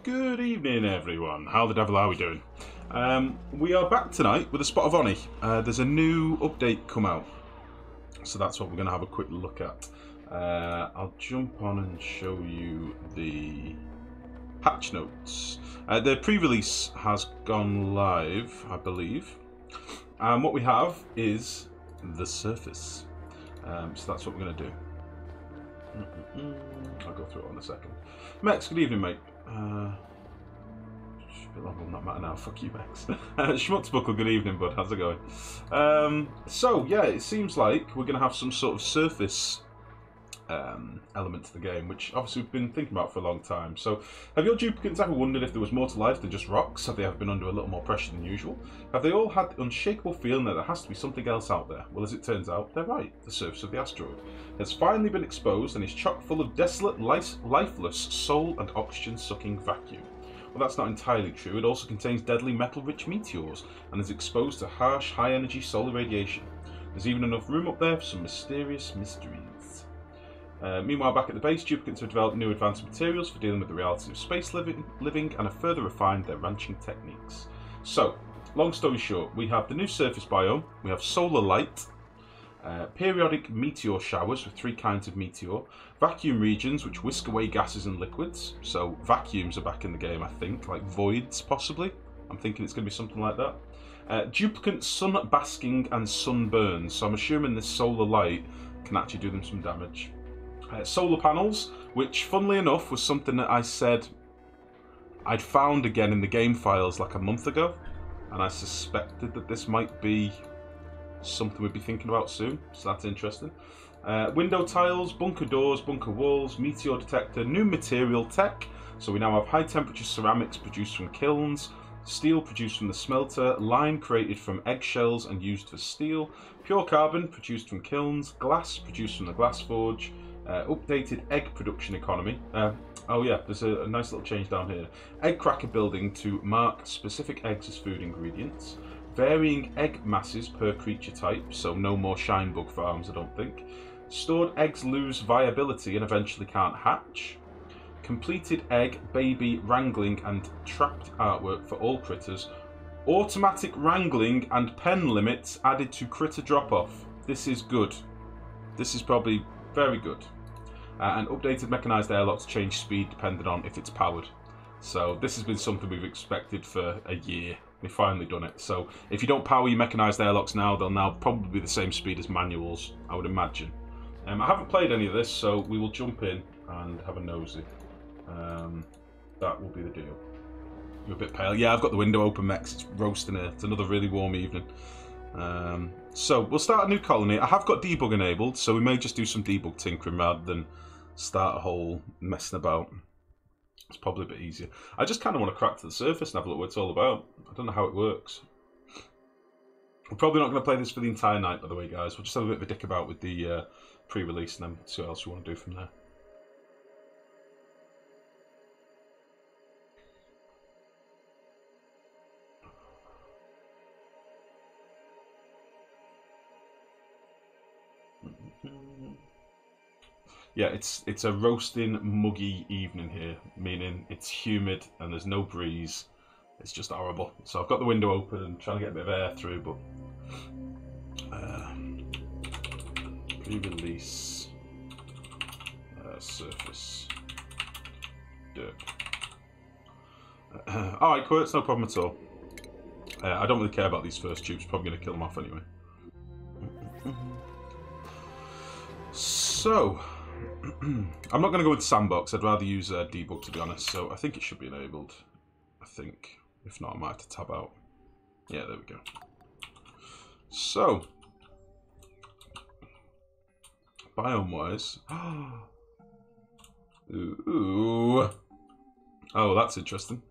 Good evening, everyone. How the devil are we doing? We are back tonight with a spot of ONI. There's a new update come out, so that's what we're going to have a quick look at. I'll jump on and show you the patch notes. The pre-release has gone live, I believe. And what we have is the surface. So that's what we're going to do. I'll go through it in a second. Mex, good evening, mate. Should be longer than that matter now. Fuck you, Mex. Schmutzbuckle, good evening, bud. How's it going? So, yeah, it seems like we're going to have some sort of surface element to the game, which obviously we've been thinking about for a long time. So, have your duplicates ever wondered if there was more to life than just rocks? Have they ever been under a little more pressure than usual? Have they all had the unshakable feeling that there has to be something else out there? Well, as it turns out, they're right. The surface of the asteroid has finally been exposed and is chock full of desolate, lifeless, soul and oxygen-sucking vacuum. Well, that's not entirely true. It also contains deadly metal-rich meteors and is exposed to harsh, high-energy solar radiation. There's even enough room up there for some mysterious mysteries. Meanwhile, back at the base, duplicates have developed new advanced materials for dealing with the reality of space living and have further refined their ranching techniques. So, long story short, we have the new surface biome, we have solar light, periodic meteor showers with 3 kinds of meteor, vacuum regions which whisk away gases and liquids, so vacuums are back in the game, I think, like voids possibly. I'm thinking it's going to be something like that. Duplicate sun basking and sunburns, so I'm assuming this solar light can actually do them some damage. Solar panels, which funnily enough was something that I said I'd found again in the game files like a month ago, and I suspected that this might be something we'd be thinking about soon, so that's interesting. Window tiles, bunker doors, bunker walls, meteor detector, new material tech, so we now have high temperature ceramics produced from kilns, steel produced from the smelter, lime created from eggshells and used for steel, pure carbon produced from kilns, glass produced from the glass forge, updated egg production economy. Oh yeah, there's a nice little change down here. Egg cracker building to mark specific eggs as food ingredients. Varying egg masses per creature type, so no more shine bug farms, I don't think. Stored eggs lose viability and eventually can't hatch. Completed egg, baby, wrangling and trapped artwork for all critters. Automatic wrangling and pen limits added to critter drop-off. This is good. This is probably very good. And updated mechanised airlocks change speed depending on if it's powered. So this has been something we've expected for a year. We've finally done it. So if you don't power your mechanised airlocks now, they'll now probably be the same speed as manuals, I would imagine. I haven't played any of this, so we will jump in and have a nosy. That will be the deal. You're a bit pale. Yeah, I've got the window open, Mex. It's roasting here. It's another really warm evening. So we'll start a new colony. I have got debug enabled, so we may just do some debug tinkering rather than start a whole messing about. It's probably a bit easier. I just kind of want to crack to the surface and have a look what it's all about. I don't know how it works. We're probably not going to play this for the entire night, by the way, guys. We'll just have a bit of a dick about with the pre-release and then see what else we want to do from there. Yeah, it's a roasting, muggy evening here, meaning it's humid and there's no breeze. It's just horrible. So I've got the window open and trying to get a bit of air through, but pre-release surface derp. Alright, cool, it's no problem at all. I don't really care about these first tubes, probably going to kill them off anyway. So, I'm not going to go with sandbox, I'd rather use debug to be honest, so I think it should be enabled. I think. If not, I might have to tab out. Yeah, there we go. So, biome-wise... Ooh. Oh, that's interesting.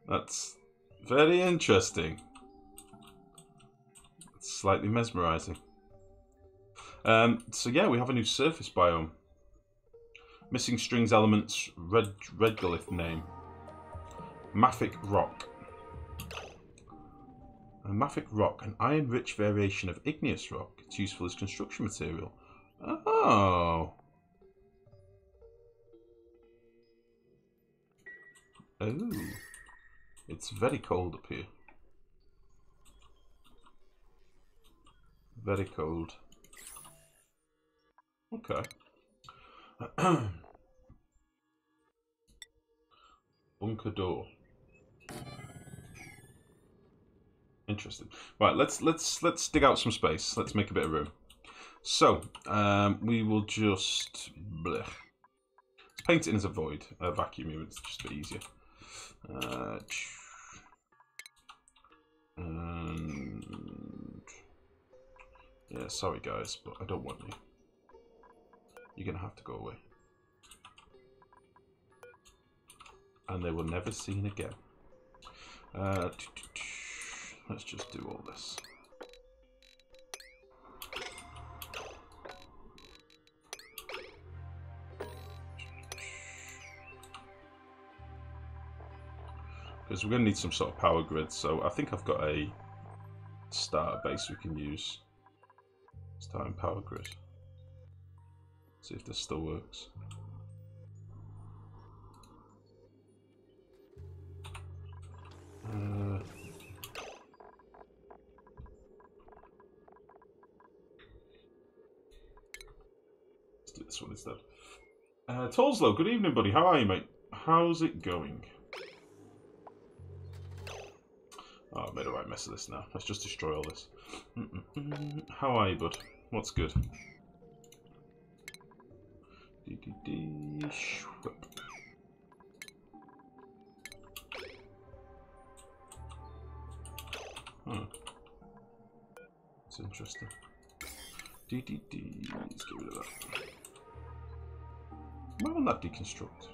That's very interesting. It's slightly mesmerising. So yeah, we have a new surface biome. Missing strings elements, Redgolith name. Mafic rock. A mafic rock, an iron-rich variation of igneous rock. It's useful as construction material. Oh. Oh, it's very cold up here. Very cold. Okay. Bunker door. Interesting. Right, let's dig out some space. Let's make a bit of room. So, we will just blech. Let's paint it in as a void, a vacuum. It's just a bit easier. And yeah, sorry guys, but I don't want you. You're gonna have to go away, and they will never seen again. Let's just do all this. Because we're going to need some sort of power grid, so I think I've got a starter base we can use. Starting power grid. See if this still works. Let's do this one instead. Tolslow, good evening, buddy. How are you, mate? How's it going? Oh, I made a right mess of this now. Let's just destroy all this. How are you, bud? What's good? Oh. That's interesting. Let's get rid of that. Why won't that deconstruct?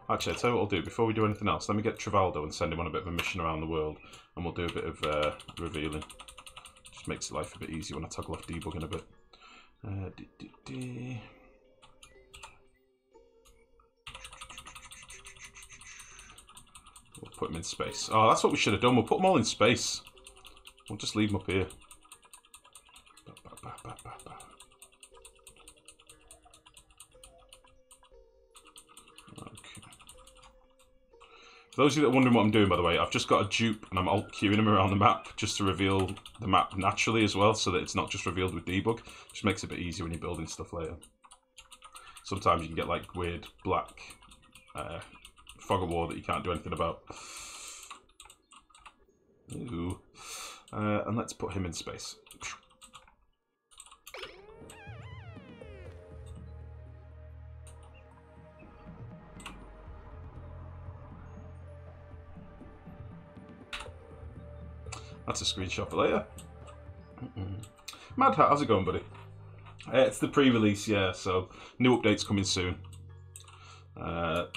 Actually, I'll tell you what I'll do. Before we do anything else, let me get Travaldo and send him on a bit of a mission around the world, and we'll do a bit of revealing. Just makes life a bit easier when I toggle off debugging a bit. We'll put him in space. Oh, that's what we should have done. We'll put them all in space. We'll just leave them up here. For those of you that are wondering what I'm doing, by the way, I've just got a dupe and I'm alt-queuing him around the map just to reveal the map naturally as well, so that it's not just revealed with debug. Just makes it a bit easier when you're building stuff later. Sometimes you can get like weird black fog of war that you can't do anything about. Ooh. And let's put him in space. That's a screenshot for later. Mad Hat, how's it going, buddy? It's the pre-release, yeah, so new updates coming soon. Right,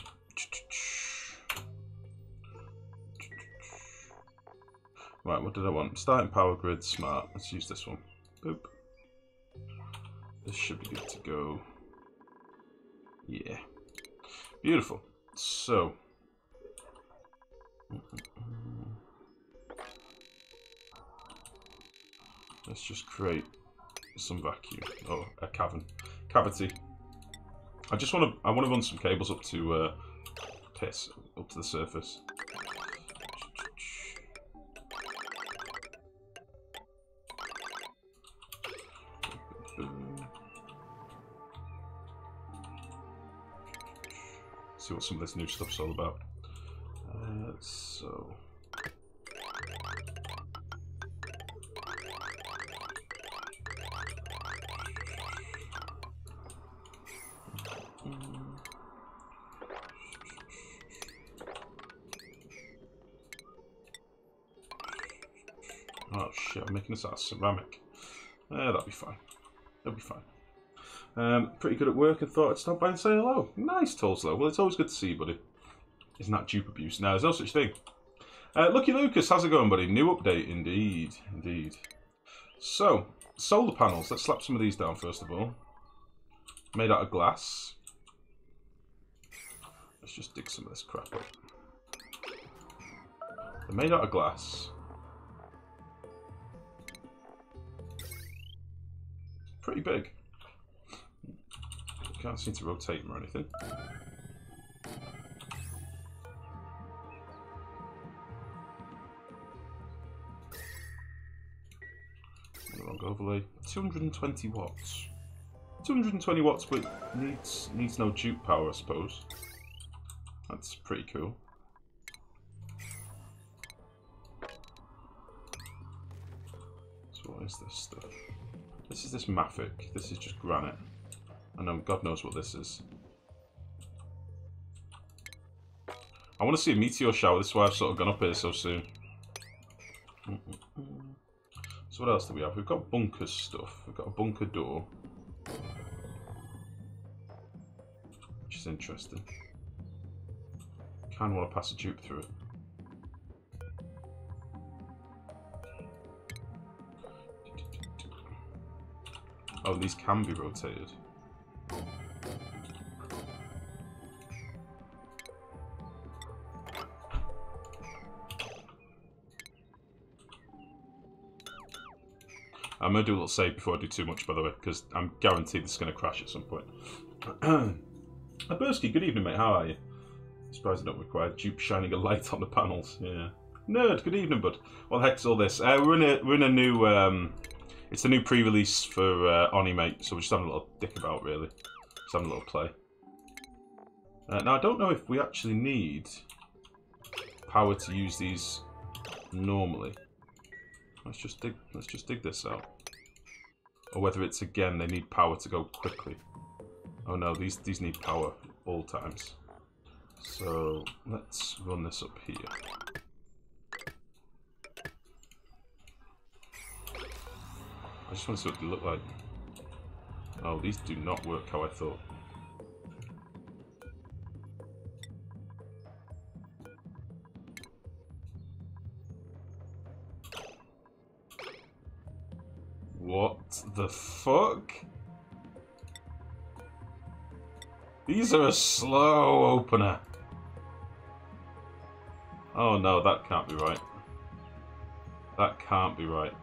what did I want? Starting power grid, smart. Let's use this one. Boop. This should be good to go. Yeah. Beautiful. So. Let's just create some vacuum. Oh, a cavity. I want to run some cables up to up to the surface. See what some of this new stuff's all about. So. Oh shit, I'm making this out of ceramic. That'll be fine. That'll be fine. Pretty good at work. I thought I'd stop by and say hello. Nice, Tolslow. Well, it's always good to see you, buddy. Isn't that dupe abuse? No, there's no such thing. Lucky Lucas, how's it going, buddy? New update, indeed. Indeed. So, solar panels. Let's slap some of these down, first of all. Made out of glass. Let's just dig some of this crap up. They're made out of glass. Pretty big. Can't seem to rotate them or anything. Wrong overlay. 220 watts. 220 watts, but needs no dupe power, I suppose. That's pretty cool. So what is this stuff? This is this mafic. This is just granite. I know God knows what this is. I want to see a meteor shower. This is why I've sort of gone up here so soon. So what else do we have? We've got bunker stuff. We've got a bunker door, which is interesting. Kind of want to pass a dupe through it. Oh, these can be rotated. I'm going to do a little save before I do too much, by the way, because I'm guaranteed this is going to crash at some point. Abursky, good evening, mate. How are you? Surprised I don't require dupe shining a light on the panels. Yeah. Nerd, good evening, bud. What the heck's all this? We're in a new... it's a new pre-release for ONI, mate, so we're just having a little dick about, really. Just having a little play. Now, I don't know if we actually need power to use these normally. Let's just dig this out. Or whether it's, again, they need power to go quickly. Oh no, these need power all times. So let's run this up here. I just want to see what they look like. Oh, these do not work how I thought. What the fuck? These are a slow opener. Oh no, that can't be right. That can't be right.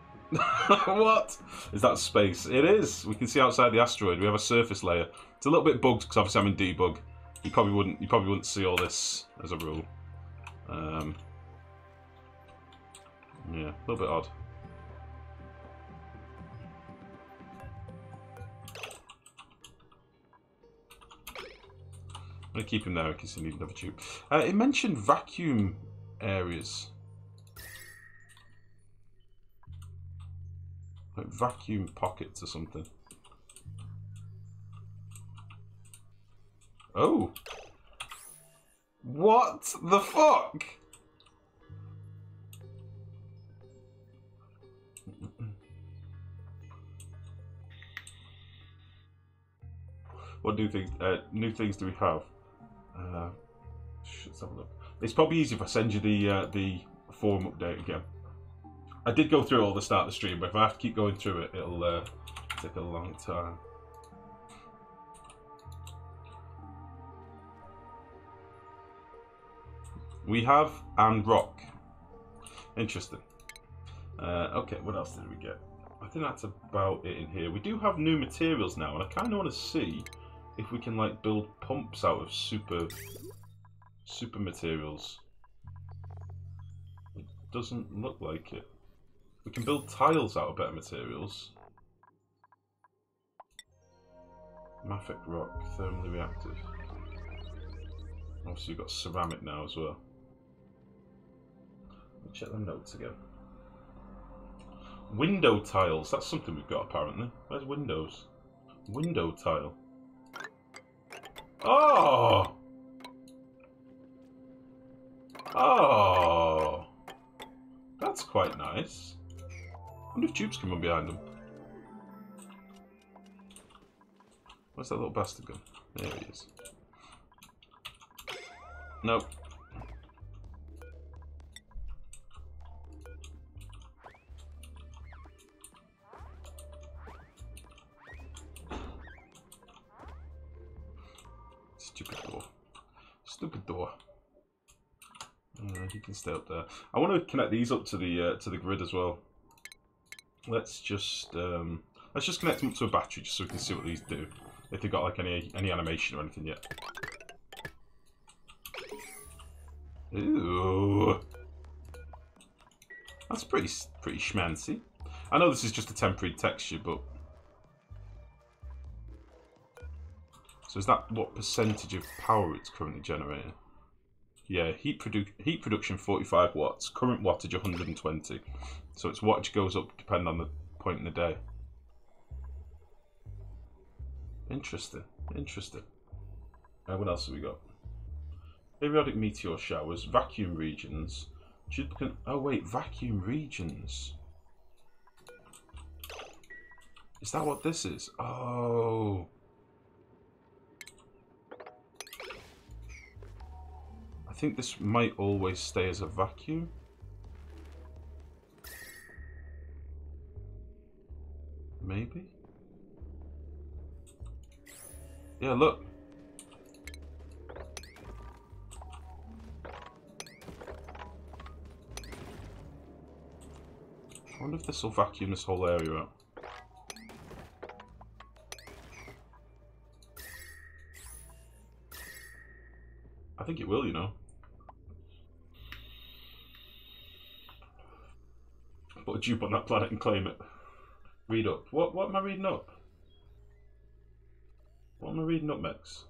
What? Is that space? It is. We can see outside the asteroid. We have a surface layer. It's a little bit bugged because obviously I'm in debug. You probably wouldn't see all this as a rule. Yeah, a little bit odd. I'm going to keep him there in case I need another tube. It mentioned vacuum areas. Like vacuum pockets or something. Oh! What the fuck? What new things do we have? Let's have a look. It's probably easy if I send you the forum update again. I did go through all the start of the stream, but if I have to keep going through it, it'll take a long time. We have and rock. Interesting. Okay, what else did we get? I think that's about it in here. We do have new materials now, and I kind of want to see if we can like build pumps out of super materials. It doesn't look like it. We can build tiles out of better materials. Mafic rock, thermally reactive. Obviously, you've got ceramic now as well. Let me check the notes again. Window tiles. That's something we've got apparently. Where's windows? Window tile. Oh! Oh! That's quite nice. I wonder if tubes can run behind them. Where's that little bastard gone? There he is. Nope. Stupid door. Stupid door. He can stay up there. I want to connect these up to the grid as well. Let's just connect them up to a battery just so we can see what these do. If they've got like any animation or anything yet. Ooh. That's pretty schmancy. I know this is just a temporary texture, but... So is that what percentage of power it's currently generating? Yeah, heat production 45 watts, current wattage 120. So its wattage goes up depending on the point in the day. Interesting, interesting. What else have we got? Periodic meteor showers, vacuum regions. Oh wait, vacuum regions. Is that what this is? Oh. I think this might always stay as a vacuum. Maybe? Yeah, look. I wonder if this will vacuum this whole area out. I think it will, you know. Put a dupe on that planet and claim it. Read up. What am I reading up? What am I reading up, Mex?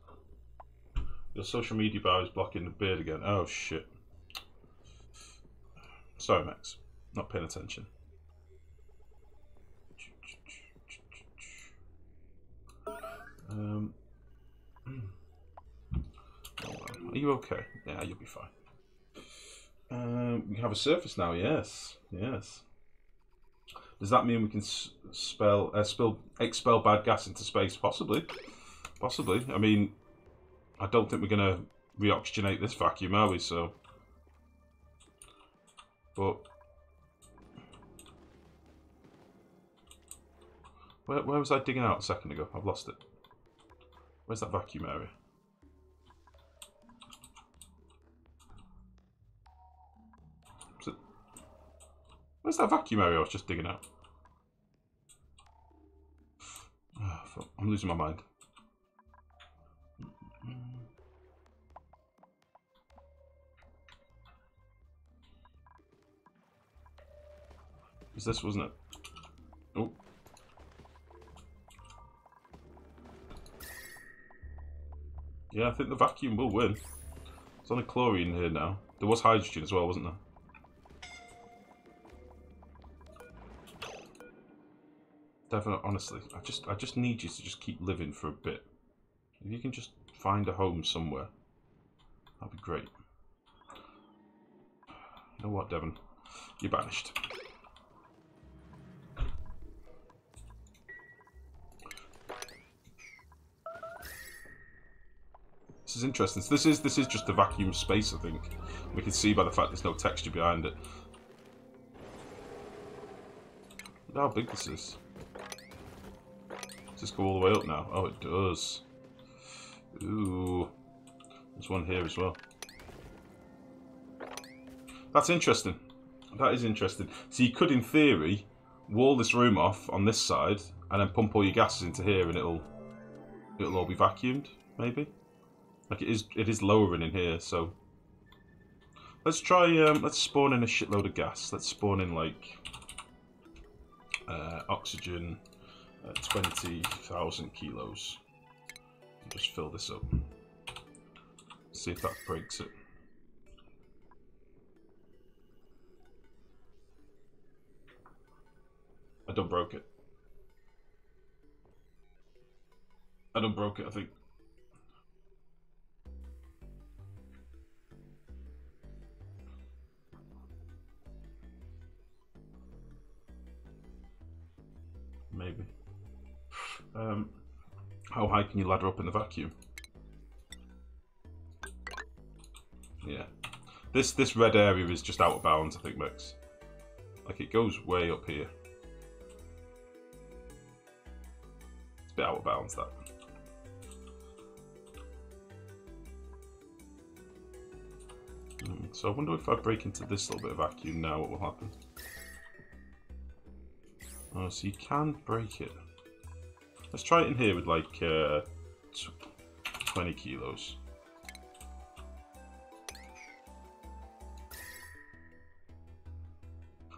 Your social media bar is blocking the beard again. Oh, shit. Sorry, Mex. Not paying attention. Are you okay? Yeah, you'll be fine. We have a surface now, yes. Yes. Does that mean we can expel bad gas into space? Possibly. Possibly. I mean, I don't think we're going to reoxygenate this vacuum, are we? So, but where was I digging out a second ago? I've lost it. Where's that vacuum area? Where's that vacuum area I was just digging out? Oh, I'm losing my mind. It was this, wasn't it? Oh. Yeah, I think the vacuum will win. There's only chlorine here now. There was hydrogen as well, wasn't there? Definitely, honestly, I just need you to just keep living for a bit. If you can just find a home somewhere, that'd be great. You know what, Devon? You're banished. This is interesting. So this is just a vacuum space, I think. We can see by the fact there's no texture behind it. Look how big this is. Does this go all the way up now? Oh, it does. Ooh. There's one here as well. That's interesting. That is interesting. So you could, in theory, wall this room off on this side and then pump all your gases into here and it'll all be vacuumed, maybe? Like it is lowering in here, so let's try let's spawn in a shitload of gas. Let's spawn in like oxygen 20,000 kilos. Just fill this up. See if that breaks it. I done broke it. I done broke it, I think. Maybe. How high can you ladder up in the vacuum? Yeah. This red area is just out of bounds, I think, Max. Like, it goes way up here. It's a bit out of bounds, that. So I wonder if I break into this little bit of vacuum now, what will happen? Oh, so you can break it. Let's try it in here with like 20 kilos.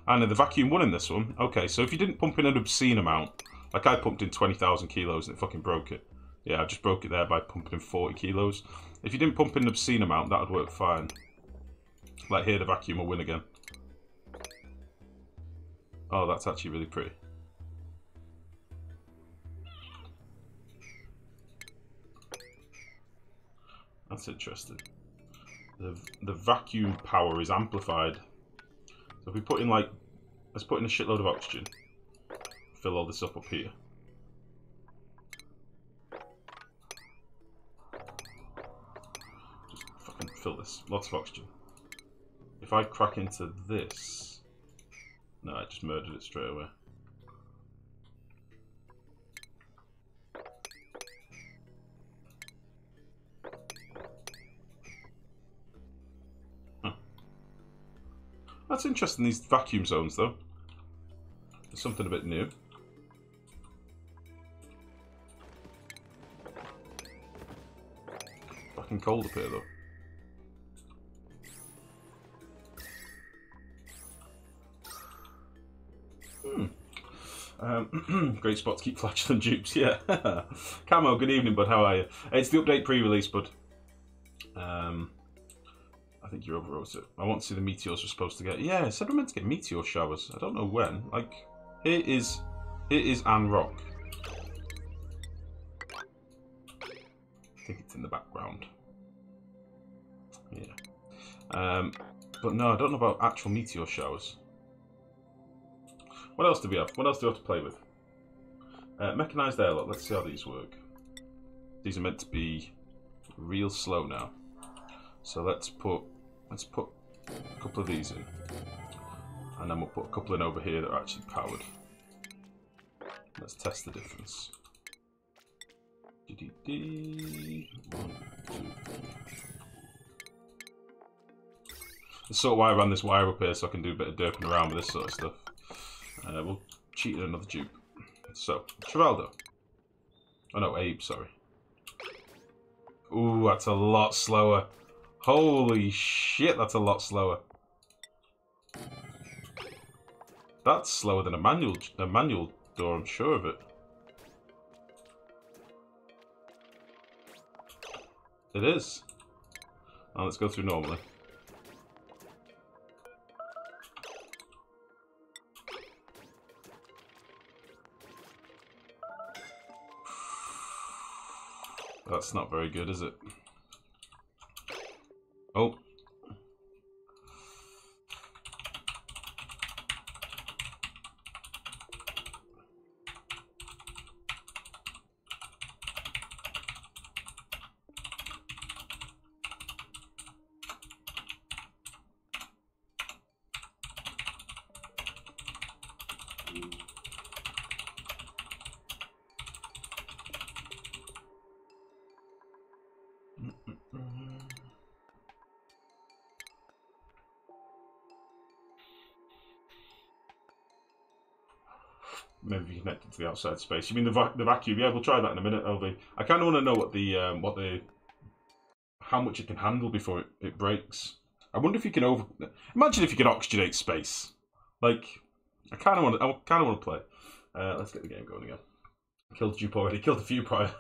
And the vacuum won in this one. Okay, so if you didn't pump in an obscene amount, like I pumped in 20,000 kilos and it fucking broke it. Yeah, I just broke it there by pumping in 40 kilos. If you didn't pump in an obscene amount, that would work fine. Like here, the vacuum will win again. Oh, that's actually really pretty. That's interesting. The vacuum power is amplified. So if we put in like, let's put in a shitload of oxygen. Fill all this up here. Just fucking fill this. Lots of oxygen. If I crack into this... No, I just murdered it straight away. Huh. That's interesting, these vacuum zones, though. There's something a bit new. Fucking cold up here, though. Great spot to keep flatulent dupes, yeah. Camo, good evening, bud. How are you? It's the update pre-release, bud. I think you overwrote it. I want to see the meteors we're supposed to get. Yeah, I said we're meant to get meteor showers. I don't know when. Like, it is Anne Rock. I think it's in the background. Yeah. But no, I don't know about actual meteor showers. What else do we have? What else do we have to play with? Mechanized airlock. Let's see how these work. These are meant to be real slow now. So let's put a couple of these in, and then we'll put a couple in over here that are actually powered. Let's test the difference. 1, 2, 3. That's sort of why I ran this wire up here, so I can do a bit of derping around with this sort of stuff. We'll cheat in another dupe. So, Trivaldo. Oh no, Abe, sorry. Ooh, that's a lot slower. Holy shit, that's a lot slower. That's slower than a manual door, I'm sure of it. It is. Now let's go through normally. That's not very good, is it? Oh. Maybe connected to the outside space. You mean the vacuum? Yeah, we'll try that in a minute, LV. I kind of want to know what how much it can handle before it breaks. I wonder if you can imagine if you can oxygenate space. Like, I kind of want to play. Let's get the game going again. Killed dupe already. Killed a few prior.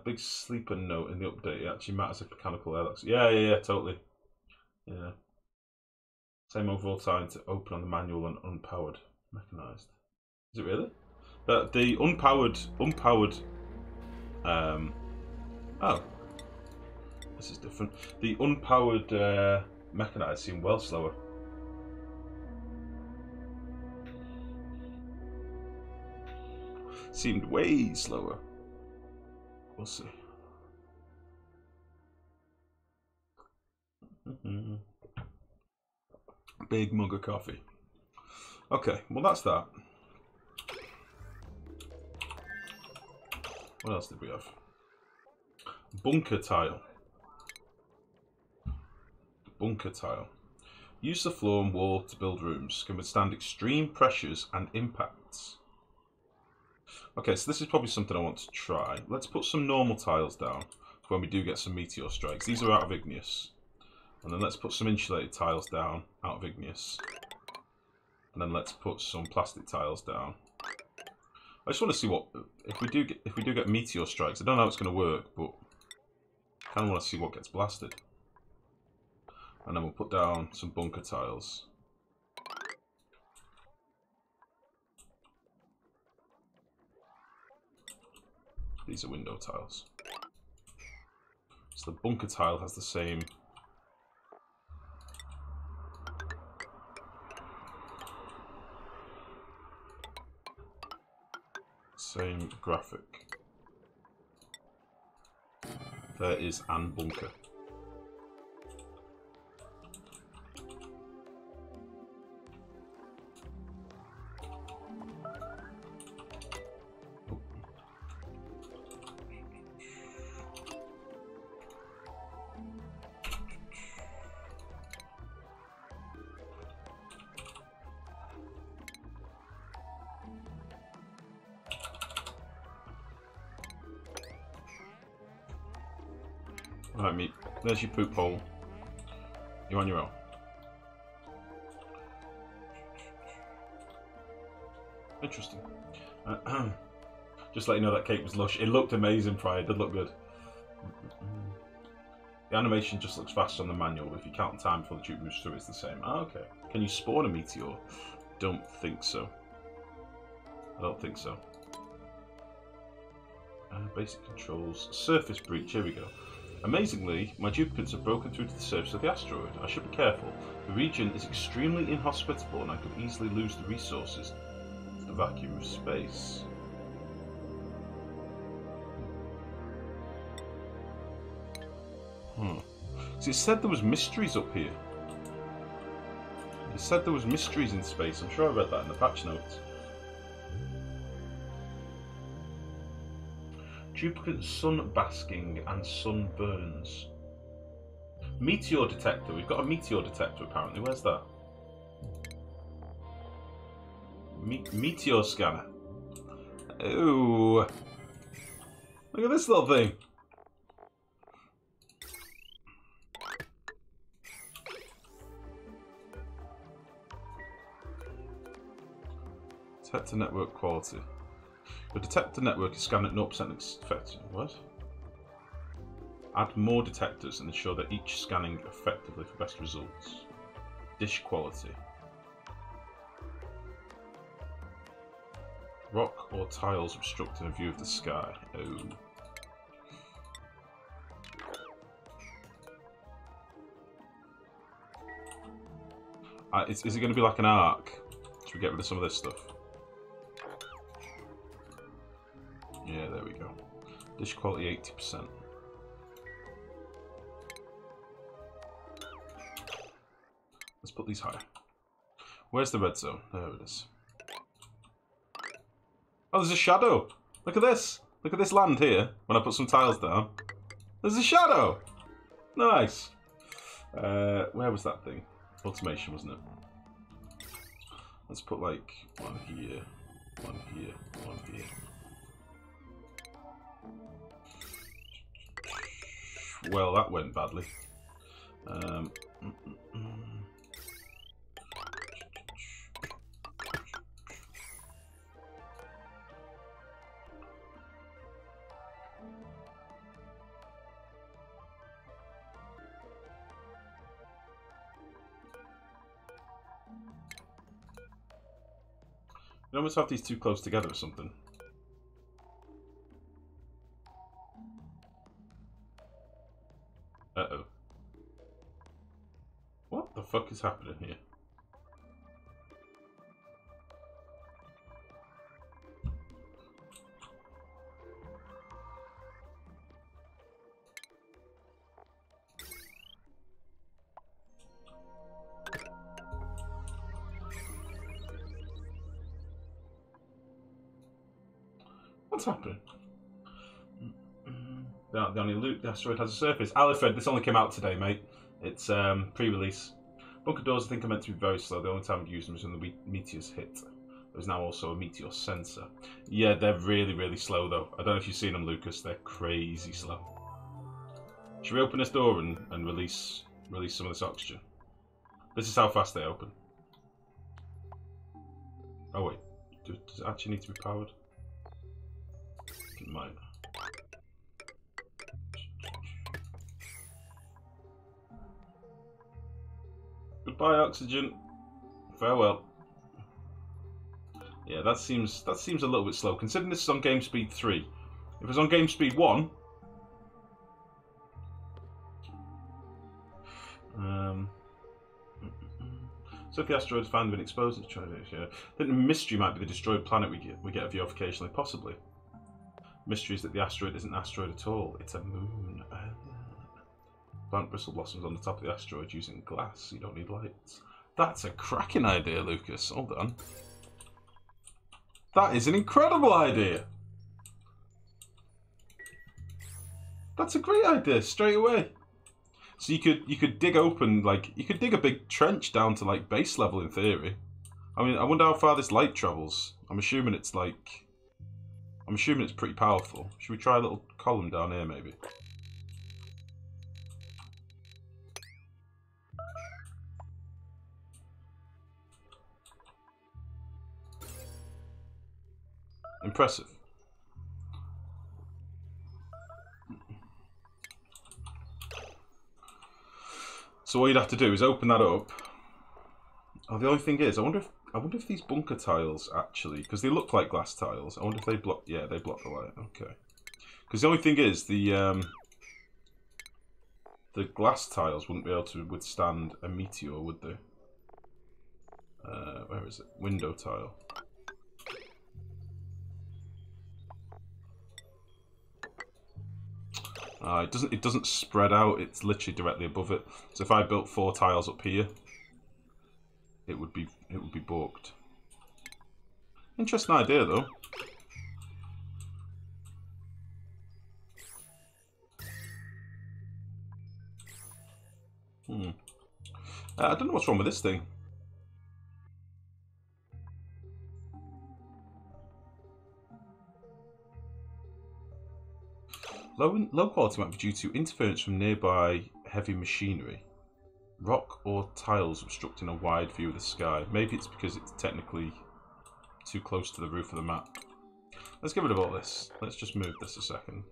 Big sleeper note in the update. It actually matters if mechanical airlocks. Yeah, totally. Yeah. Same overall time to open on the manual and unpowered. Mechanized. Is it really? But the unpowered. Oh, this is different. The unpowered mechanized seem well slower. Seemed way slower. We'll see. Big mug of coffee. Okay, well that's that. What else did we have? Bunker tile. Bunker tile. Use the floor and wall to build rooms. Can withstand extreme pressures and impacts. Okay, so this is probably something I want to try. Let's put some normal tiles down for when we do get some meteor strikes. These are out of igneous. And then let's put some insulated tiles down out of igneous. And then let's put some plastic tiles down. I just want to see what if we do get meteor strikes. I don't know how it's going to work, but I kind of want to see what gets blasted. And then we'll put down some bunker tiles. These are window tiles. So the bunker tile has the same graphic. There is an bunker. Right, mate. There's your poop hole. You're on your own. Interesting. Just let you know that cake was lush. It looked amazing prior. It did look good. The animation just looks faster on the manual. If you count the time before the tube moves through, it's the same. Ah, okay. Can you spawn a meteor? Don't think so. I don't think so. Basic controls. Surface breach. Here we go. Amazingly, my duplicates have broken through to the surface of the asteroid. I should be careful. The region is extremely inhospitable and I could easily lose the resources to the vacuum of space. So it said there was mysteries up here. It said there was mysteries in space. I'm sure I read that in the patch notes. Duplicate sun basking and sunburns. Meteor detector. We've got a meteor detector apparently. Where's that? Meteor scanner. Ooh. Look at this little thing. Detector network quality. The detector network is scanned at 0% effective. What? Add more detectors and ensure that each scanning effectively for best results. Dish quality. Rock or tiles obstructing a view of the sky. Oh. Is it going to be like an arc? Should we get rid of some of this stuff? Yeah, there we go. Dish quality 80%. Let's put these higher. Where's the red zone? There it is. Oh, there's a shadow! Look at this! Look at this land here, when I put some tiles down. There's a shadow! Nice! Where was that thing? Automation, wasn't it? Let's put like one here, one here, one here. Well, that went badly. You almost have these too close together or something. Uh-oh. What the fuck is happening here? What's happening? The only loot the asteroid has a surface. Alfred, this only came out today, mate. It's pre-release. Bunker doors I think are meant to be very slow. The only time I'd use them is when the meteors hit. There's now also a meteor sensor. Yeah, they're really, really slow though. I don't know if you've seen them, Lucas. They're crazy slow. Should we open this door and release some of this oxygen? This is how fast they open. Oh wait, does it actually need to be powered? It might. Goodbye, oxygen. Farewell. Yeah, that seems a little bit slow. Considering this is on game speed 3. If it was on game speed 1, so if the asteroid is found to be exposed, let's try this. Yeah, I think the mystery might be the destroyed planet we get a view of occasionally, possibly. Mystery is that the asteroid isn't an asteroid at all; it's a moon. Plant bristle blossoms on the top of the asteroid using glass. You don't need lights. That's a cracking idea, Lucas. Hold on. That is an incredible idea. That's a great idea straight away. So you could dig open, like, you could dig a big trench down to like base level in theory. I mean, I wonder how far this light travels. I'm assuming it's pretty powerful. Should we try a little column down here maybe? Impressive. So all you'd have to do is open that up. Oh, the only thing is, I wonder if these bunker tiles actually, because they look like glass tiles. I wonder if they block. Yeah, they block the light. Okay. Because the only thing is, the glass tiles wouldn't be able to withstand a meteor, would they? Where is it? Window tile. It doesn't spread out. It's literally directly above it. So if I built 4 tiles up here, it would be balked. Interesting idea though. I don't know what's wrong with this thing. Low quality might be due to interference from nearby heavy machinery. Rock or tiles obstructing a wide view of the sky. Maybe it's because it's technically too close to the roof of the map. Let's get rid of all this. Let's just move this a second.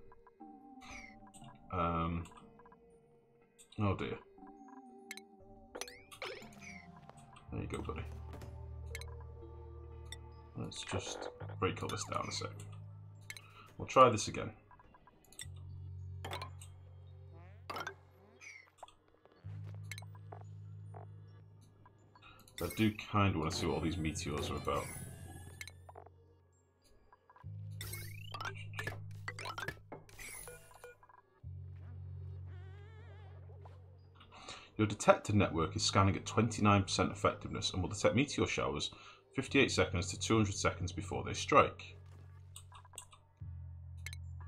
Oh dear. There you go, buddy. Let's just break all this down a sec. We'll try this again. I do kind of want to see what all these meteors are about. Your detector network is scanning at 29% effectiveness and will detect meteor showers 58 seconds to 200 seconds before they strike.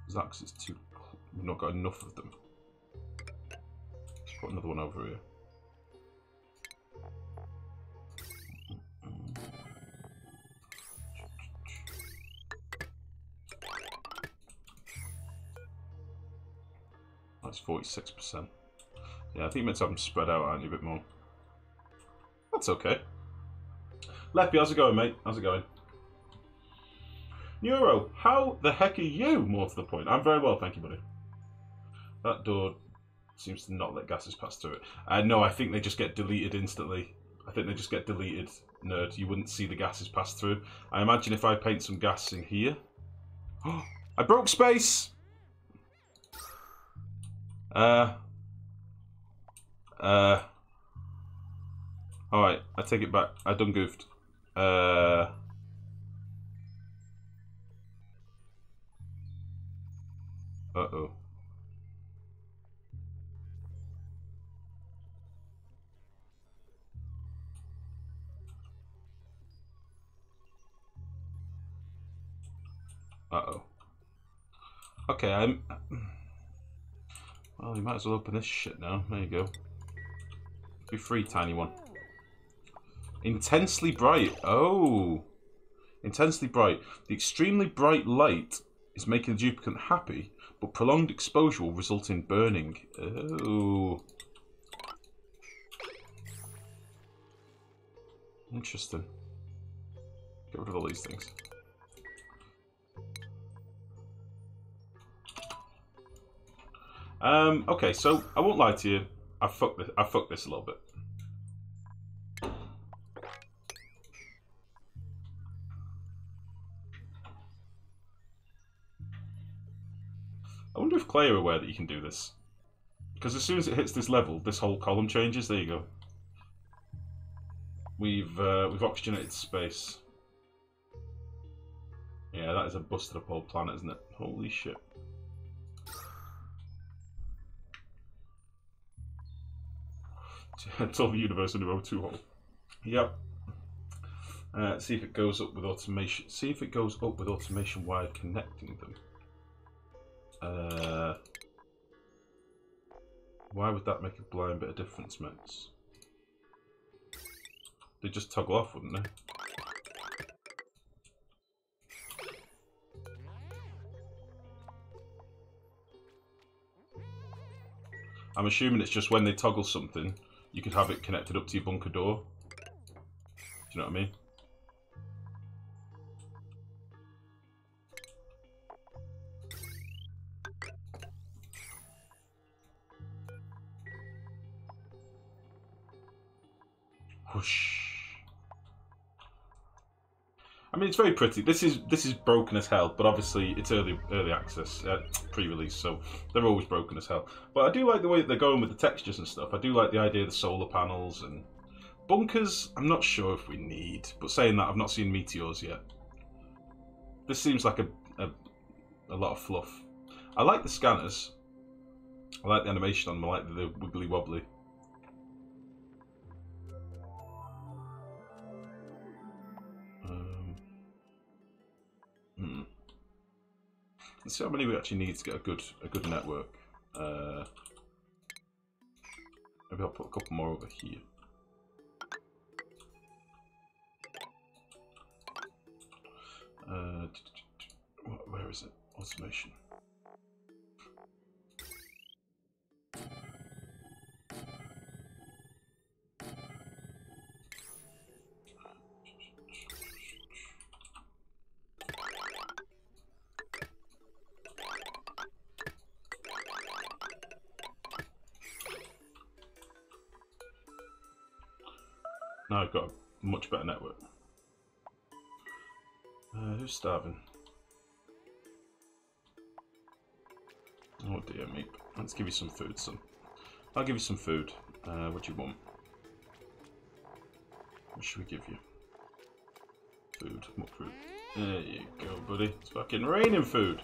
Is that because it's too... We've not got enough of them. Let's put another one over here. That's 46%. Yeah, I think you meant to have them spread out, aren't you, a bit more? That's okay. Leppy, how's it going, mate? How's it going? Neuro, how the heck are you? More to the point. I'm very well, thank you, buddy. That door seems to not let gases pass through it. No, I think they just get deleted instantly. I think they just get deleted, nerd. You wouldn't see the gases pass through. I imagine if I paint some gas in here... Oh, I broke space! Alright, I take it back. I done goofed. Uh-oh. Uh-oh. Okay, well, you might as well open this shit now. There you go. Be free, tiny one. Intensely bright. Oh. Intensely bright. The extremely bright light is making the duplicant happy, but prolonged exposure will result in burning. Oh. Interesting. Get rid of all these things. Okay, so I won't lie to you. I fucked this a little bit. I wonder if Klei are aware that you can do this. Because as soon as it hits this level, this whole column changes. There you go. We've oxygenated space. Yeah, that is a busted up old planet, isn't it? Holy shit. It's all the universe in a O2 hole. Yep. See if it goes up with automation. See if it goes up with automation wired connecting them. Why would that make a blind bit of difference, mates? They'd just toggle off, wouldn't they? I'm assuming it's just when they toggle something, you could have it connected up to your bunker door. Do you know what I mean? Whoosh. I mean, it's very pretty. This is broken as hell, but obviously it's early access, pre-release, so they're always broken as hell. But I do like the way that they're going with the textures and stuff. I do like the idea of the solar panels and bunkers. I'm not sure if we need, but saying that, I've not seen meteors yet. This seems like a lot of fluff. I like the scanners. I like the animation on them. I like the wiggly wobbly. Let's see how many we actually need to get a good network. Maybe I'll put a couple more over here. Where is it? Automation. Now I've got a much better network. Who's starving? Oh dear me. Let's give you some food, son. I'll give you some food. What do you want? What should we give you? Food. What fruit? There you go, buddy. It's fucking raining food.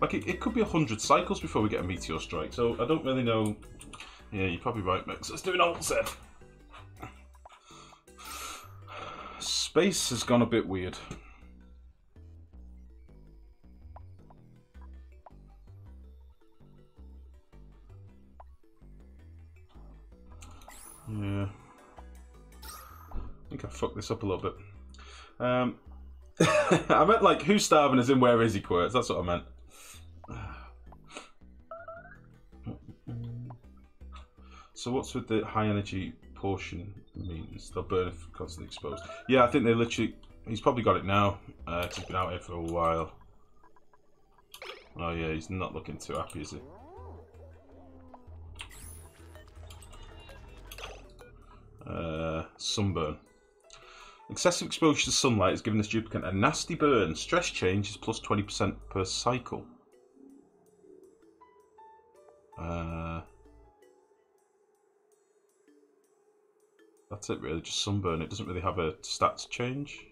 Like, it could be 100 cycles before we get a meteor strike, so I don't really know. Yeah, you're probably right, Mix. Let's do an alt set. Space has gone a bit weird. Yeah. I think I fucked this up a little bit. I meant like, who's starving as in where is he quirks, that's what I meant. So what's with the high energy portion means? They'll burn if constantly exposed. Yeah, I think they literally... He's probably got it now. He's been out here for a while. Oh yeah, he's not looking too happy, is he? Sunburn. Excessive exposure to sunlight has given this duplicant a nasty burn. Stress change is plus 20% per cycle. That's it really, just sunburn. It doesn't really have a stats change.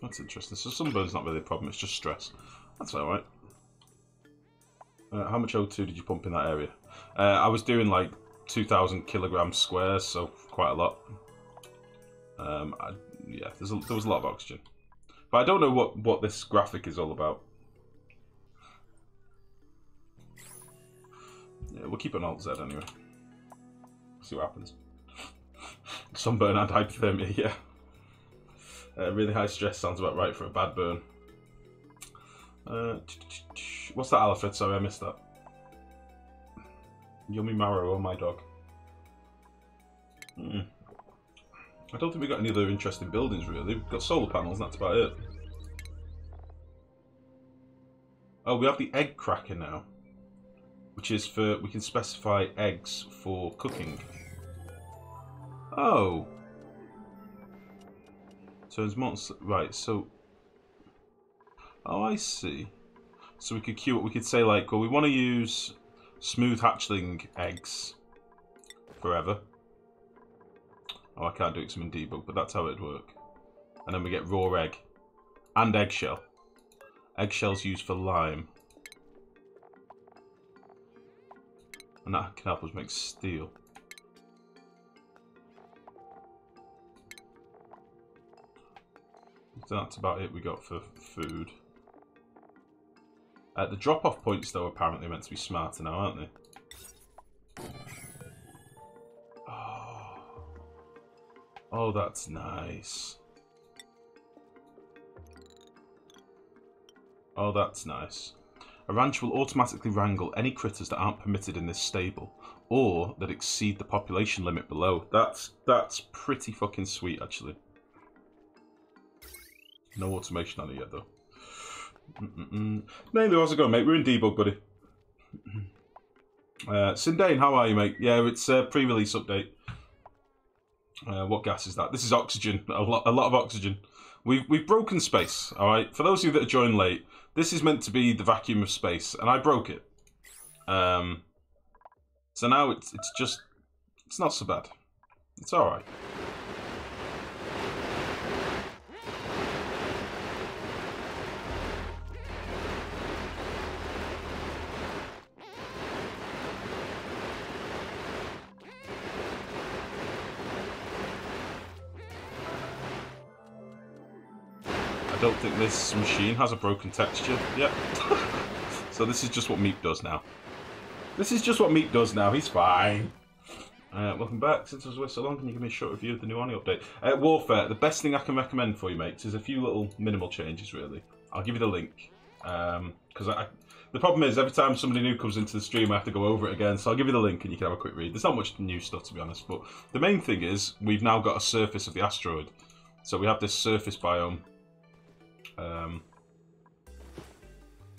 That's interesting. So sunburn's not really a problem, it's just stress. That's alright. How much O2 did you pump in that area? I was doing like 2,000 kilograms squares, so quite a lot. Yeah, there was a lot of oxygen. But I don't know what this graphic is all about. Yeah, we'll keep it on Alt Z anyway. See what happens. Sunburn and hypothermia, yeah. Really high stress sounds about right for a bad burn. What's that, Alfred? Sorry, I missed that. Yummy marrow, oh my dog. I don't think we've got any other interesting buildings, really. We've got solar panels, and that's about it. Oh, we have the egg cracker now. Which is for... we can specify eggs for cooking. Oh. Turns months... right, so... oh, I see. So we could queue it. We could say, like, well, we want to use smooth hatchling eggs forever. Oh, I can't do it because I'm in debug, but that's how it'd work. And then we get raw egg. And eggshell. Eggshell's used for lime. And that can help us make steel. So that's about it we got for food. The drop-off points, though, apparently are meant to be smarter now, aren't they? Oh, that's nice. Oh, that's nice. A ranch will automatically wrangle any critters that aren't permitted in this stable, or that exceed the population limit below. That's pretty fucking sweet, actually. No automation on it yet, though. Mainly, how's it going, mate? We're in debug, buddy. Sindane, how are you, mate? Yeah, it's a pre-release update. What gas is that? This is oxygen. A lot of oxygen. We've broken space. All right. For those of you that are joined late, this is meant to be the vacuum of space, and I broke it. So now it's not so bad. It's all right. I don't think this machine has a broken texture yet. So this is just what Meep does now. This is just what Meep does now. He's fine. Welcome back. Since I was away so long, can you give me a short review of the new ONI update? Warfare, the best thing I can recommend for you, mates, is a few little minimal changes, really. I'll give you the link. Because the problem is, every time somebody new comes into the stream, I have to go over it again. So I'll give you the link and you can have a quick read. There's not much new stuff, to be honest. But the main thing is, we've now got a surface of the asteroid. So we have this surface biome.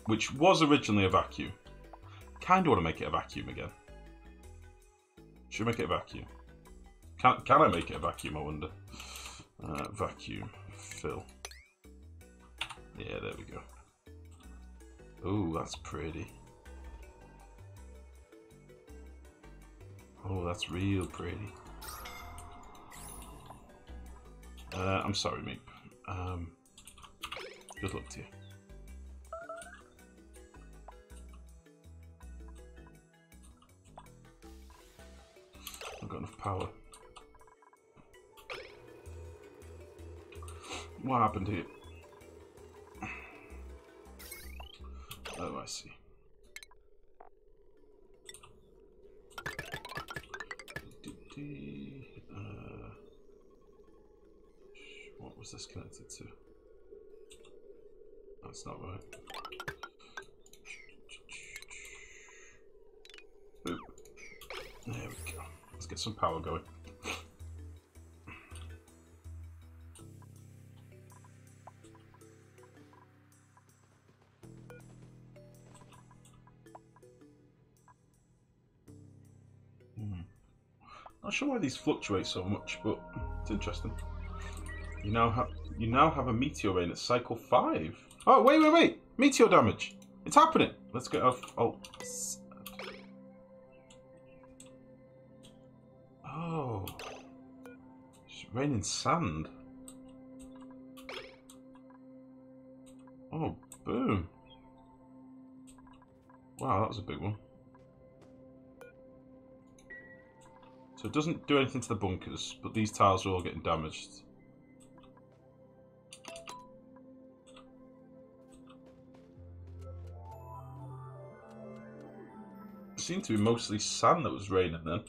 Which was originally a vacuum. Kind of want to make it a vacuum again. Should we make it a vacuum? Can I make it a vacuum, I wonder? Vacuum. Fill. Yeah, there we go. Oh, that's pretty. Oh, that's real pretty. I'm sorry, Meep. Good luck to you. I've got enough power. What happened here? Oh, I see. What was this connected to? That's not right. Boop. There we go. Let's get some power going. Not sure why these fluctuate so much, but it's interesting. You now have a meteor rain at cycle 5. Oh, wait! Meteor damage! It's happening! Let's get off. Oh. Oh. It's raining sand. Oh, boom. Wow, that was a big one. So it doesn't do anything to the bunkers, but these tiles are all getting damaged. seemed to be mostly sand that was raining then.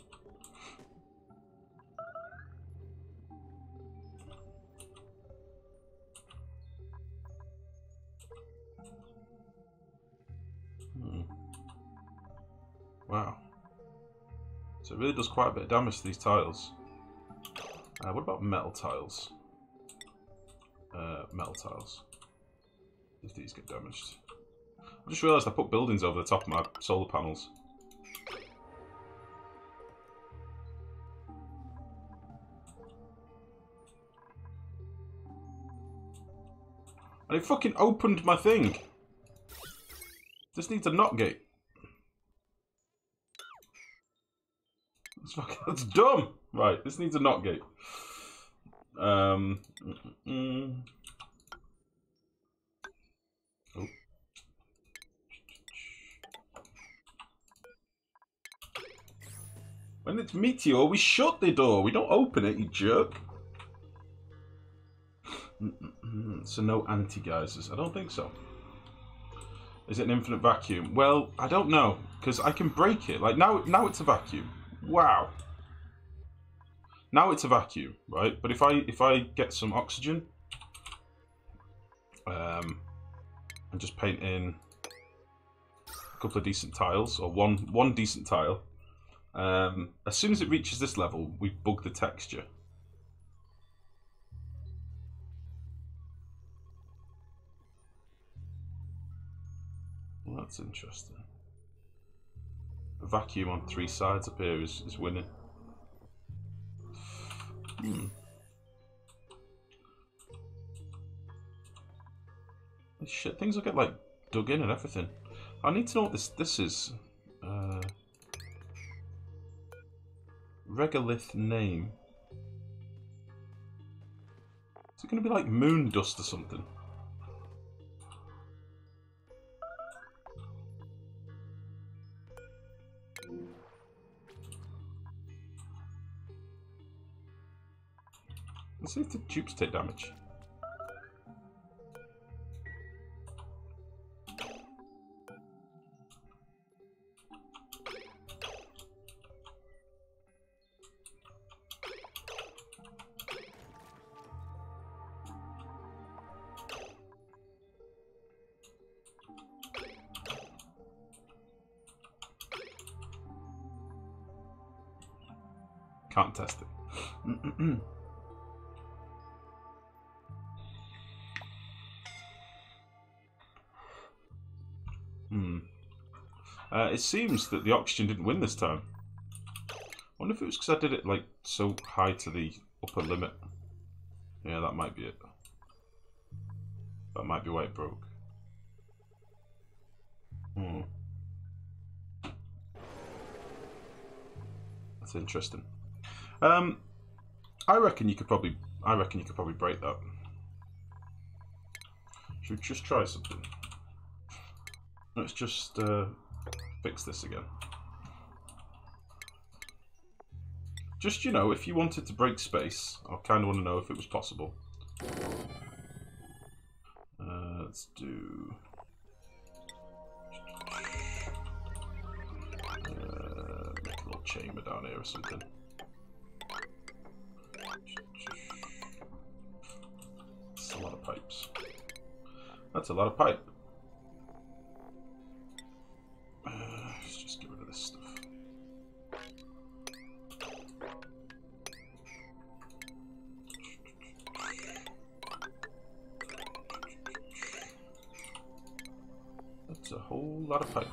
Wow. So it really does quite a bit of damage to these tiles. What about metal tiles? Metal tiles. If these get damaged. I just realised I put buildings over the top of my solar panels. And it fucking opened my thing. This needs a NOT gate. That's dumb. Right, this needs a NOT gate. Oh. When it's meteor, we shut the door. We don't open it, you jerk. So no anti-geysers. I don't think so. Is it an infinite vacuum? Well, I don't know, because I can break it. Like now it's a vacuum. Wow. Now it's a vacuum, right? But if I get some oxygen, and just paint in a couple of decent tiles, or one decent tile, as soon as it reaches this level, we bug the texture. Well, that's interesting. A vacuum on 3 sides up here is winning. Shit, things will get like dug in and everything. I need to know what this is. Regolith name. Is it going to be like moon dust or something? Let's see if the tubes take damage. Can't test it. It seems that the oxygen didn't win this time. I wonder if it was because I did it like so high to the upper limit. Yeah, that might be it. That might be why it broke. That's interesting. I reckon you could probably break that. Should we just try something? Let's just fix this again. Just, you know, if you wanted to break space, I kind of want to know if it was possible. Let's do... make a little chamber down here or something. That's a lot of pipes. That's a lot of pipe. Let's just get rid of this stuff. That's a whole lot of pipe.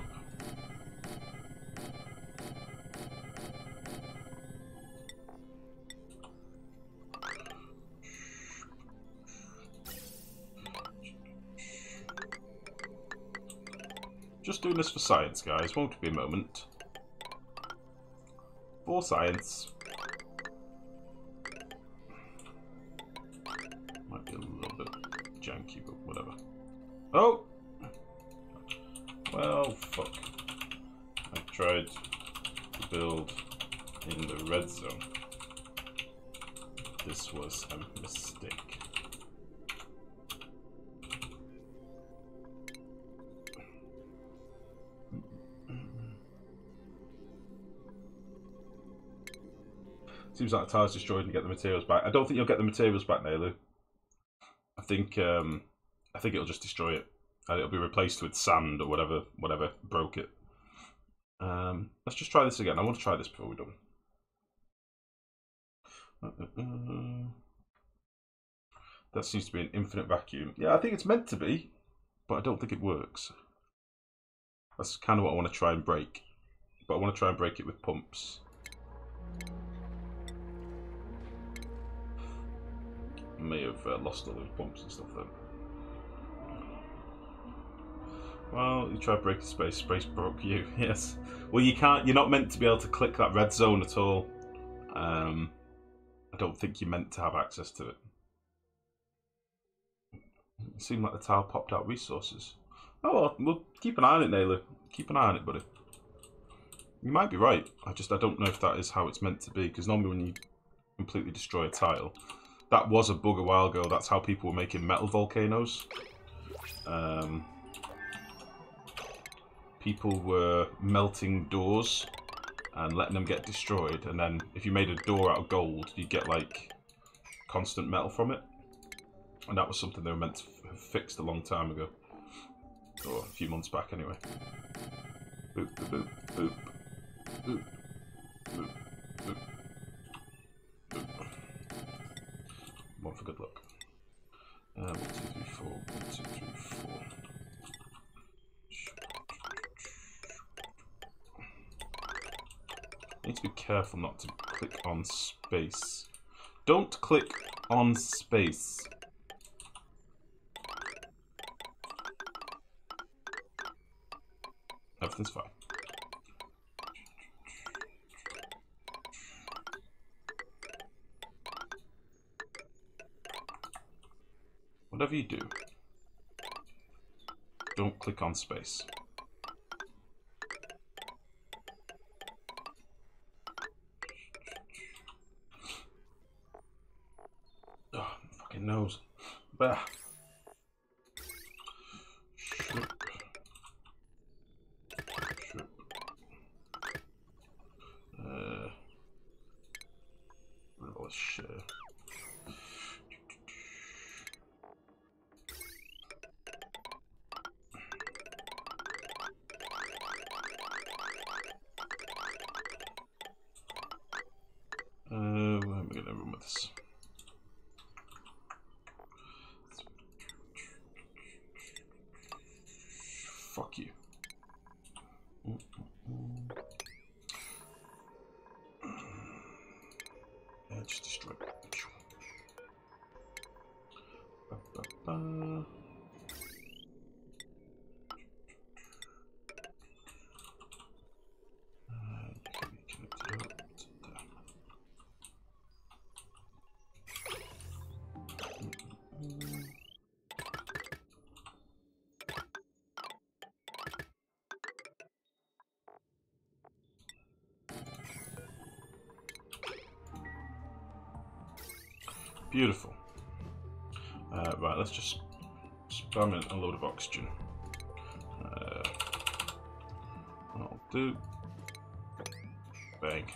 Just doing this for science, guys. Won't be a moment. For science. Might be a little bit janky, but whatever. Oh! Well, fuck. I tried to build in the red zone. This was a mistake. Seems like the tile's destroyed and you get the materials back. I don't think you'll get the materials back, Nailu. I think it'll just destroy it. And it'll be replaced with sand or whatever broke it. Let's just try this again. I want to try this before we're done. That seems to be an infinite vacuum. Yeah, I think it's meant to be, but I don't think it works. That's kind of what I want to try and break. But I want to try and break it with pumps. May have lost all those pumps and stuff then. Well, you try breaking space. Space broke you. Yes. Well, you can't. You're not meant to be able to click that red zone at all. I don't think you're meant to have access to it. It seemed like the tile popped out resources. Oh, well, keep an eye on it, Naylor. Keep an eye on it, buddy. You might be right. I don't know if that is how it's meant to be, because normally when you completely destroy a tile, that was a bug a while ago. That's how people were making metal volcanoes. People were melting doors and letting them get destroyed, and then if you made a door out of gold, you'd get like constant metal from it. And that was something they were meant to have fixed a long time ago. Or a few months back anyway. Boop, boop, boop, boop. Boop, boop, boop, boop. One for good luck. 1, 2, 3, 4. 1, 2, 3, 4. I need to be careful not to click on space. Don't click on space. Everything's fine. Whatever you do, don't click on space. Oh, fucking nose. Bah. Where am I going to run with this? Fuck you. Yeah, just destroy it. Beautiful. Right, let's just spam in a load of oxygen. That'll do. Bang.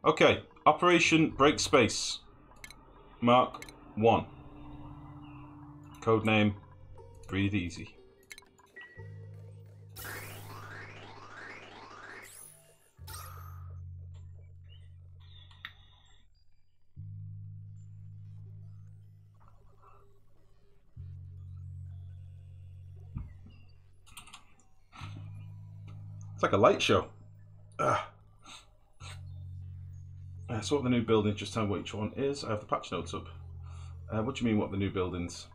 Okay, Operation Break Space. Mark 1. Codename Breathe Easy. It's like a light show. So what the new buildings, just tell me what each one is. I have the patch notes up. What do you mean what the new buildings?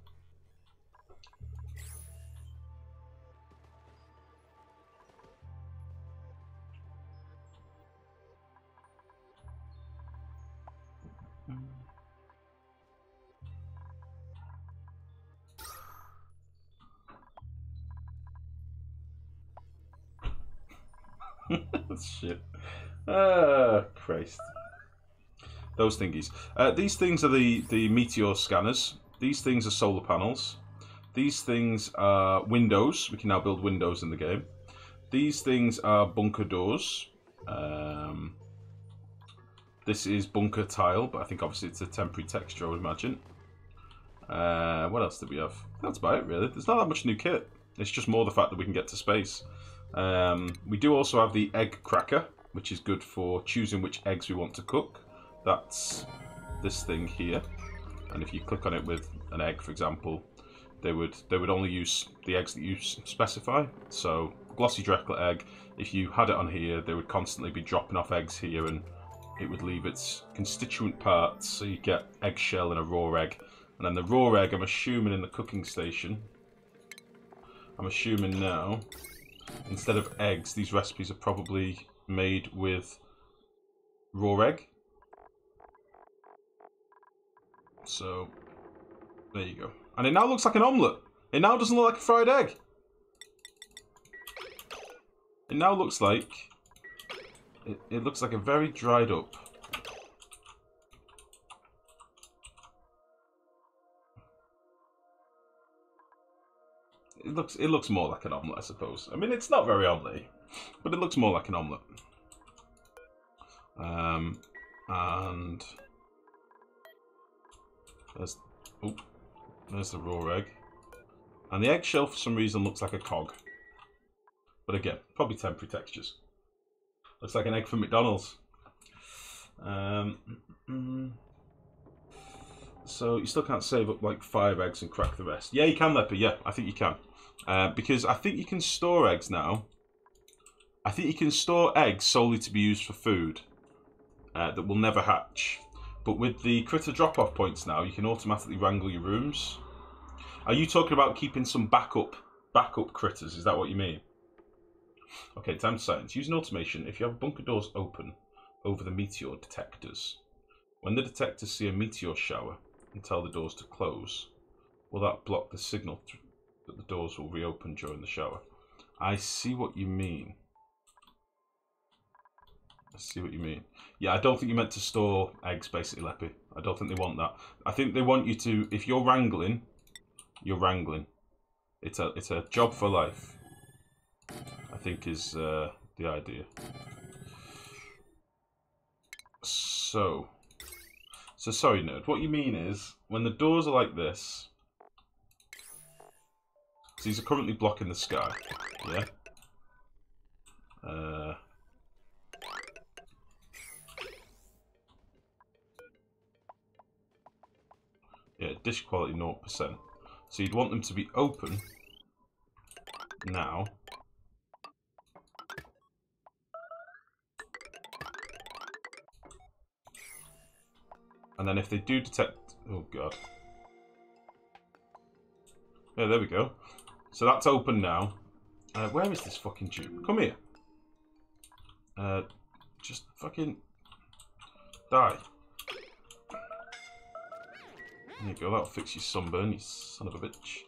Shit. Christ. Those thingies. These things are the meteor scanners. These things are solar panels. These things are windows. We can now build windows in the game. These things are bunker doors. This is bunker tile, but I think obviously it's a temporary texture, I would imagine. What else did we have? That's about it, really. There's not that much new kit. It's just more the fact that we can get to space. We do also have the egg cracker, which is good for choosing which eggs we want to cook. That's this thing here. And if you click on it with an egg, for example, they would only use the eggs that you specify. So, glossy Drecklet egg, if you had it on here, they would constantly be dropping off eggs here, and it would leave its constituent parts. So you get eggshell and a raw egg. And then the raw egg, I'm assuming in the cooking station, I'm assuming now, instead of eggs, these recipes are probably made with raw egg. So, there you go. And it now looks like an omelette. It now doesn't look like a fried egg. It now looks like... It looks like a very dried up... It looks more like an omelette, I suppose. I mean, it's not very omelette, but it looks more like an omelette. And there's the raw egg, and the eggshell for some reason looks like a cog. But again, probably temporary textures. Looks like an egg from McDonald's. So you still can't save up like 5 eggs and crack the rest. Yeah, you can, Leopard. Yeah, I think you can. Because I think you can store eggs now. I think you can store eggs solely to be used for food that will never hatch. But with the critter drop-off points now, you can automatically wrangle your rooms. Are you talking about keeping some backup critters? Is that what you mean? Okay, time to science. Use an automation. If you have bunker doors open over the meteor detectors, when the detectors see a meteor shower and tell the doors to close, will that block the signal that the doors will reopen during the shower? I see what you mean. I see what you mean. Yeah, I don't think you meant to store eggs, basically, Leppy. I don't think they want that. I think they want you to, if you're wrangling, you're wrangling. It's a job for life, I think, is the idea. So sorry, nerd. What you mean is, when the doors are like this, so these are currently blocking the sky, yeah? Yeah, dish quality 0%. So you'd want them to be open now. And then if they do detect... Oh, God. Yeah, there we go. So that's open now. Where is this fucking dude? Come here. Just fucking... die. There you go, that'll fix your sunburn, you son of a bitch.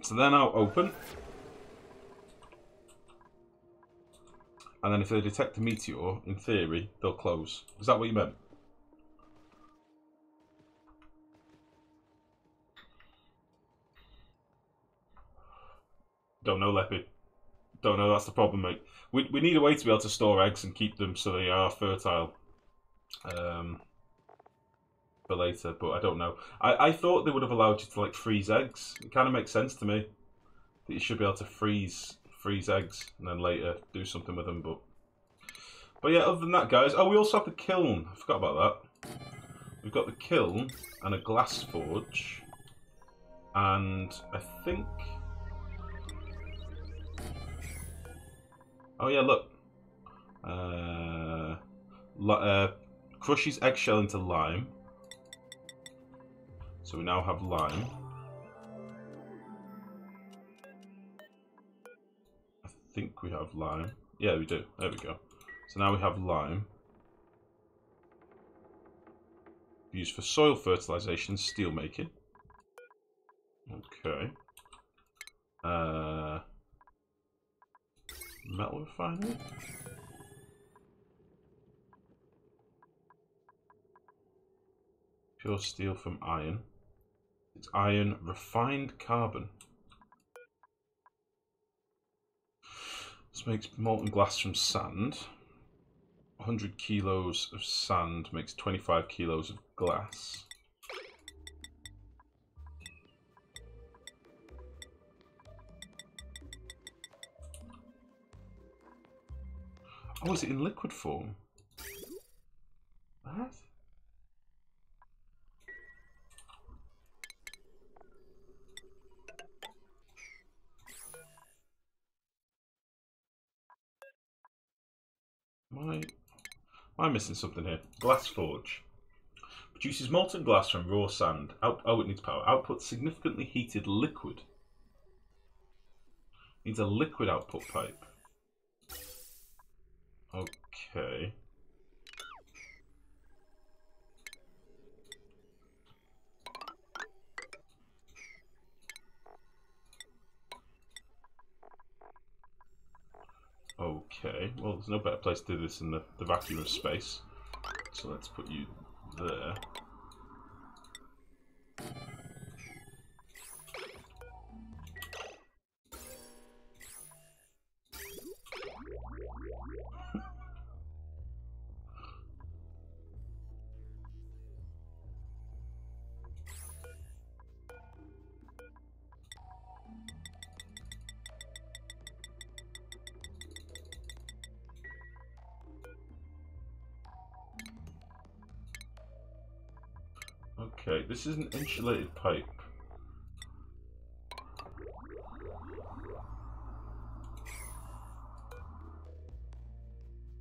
So they're now open. And then if they detect a meteor, in theory, they'll close. Is that what you meant? Don't know, Leppy. Don't know, that's the problem, mate. We need a way to be able to store eggs and keep them so they are fertile. For later, but I don't know. I thought they would have allowed you to like freeze eggs. It kind of makes sense to me that you should be able to freeze eggs and then later do something with them. But yeah, other than that, guys. Oh, we also have the kiln. I forgot about that. We've got the kiln and a glass forge, and I think. Oh yeah, look. Crushes eggshell into lime. So we now have lime. I think we have lime. Yeah, we do. There we go. So now we have lime. Used for soil fertilization, steel making. Okay. Metal refinery. Pure steel from iron. It's iron refined carbon. This makes molten glass from sand. 100 kilos of sand makes 25 kilos of glass. Oh, is it in liquid form? What? Am I missing something here? Glass forge. Produces molten glass from raw sand. Oh, it needs power. Output significantly heated liquid. Needs a liquid output pipe. Okay. Okay, well there's no better place to do this than the vacuum of space. So let's put you there. Okay, this is an insulated pipe.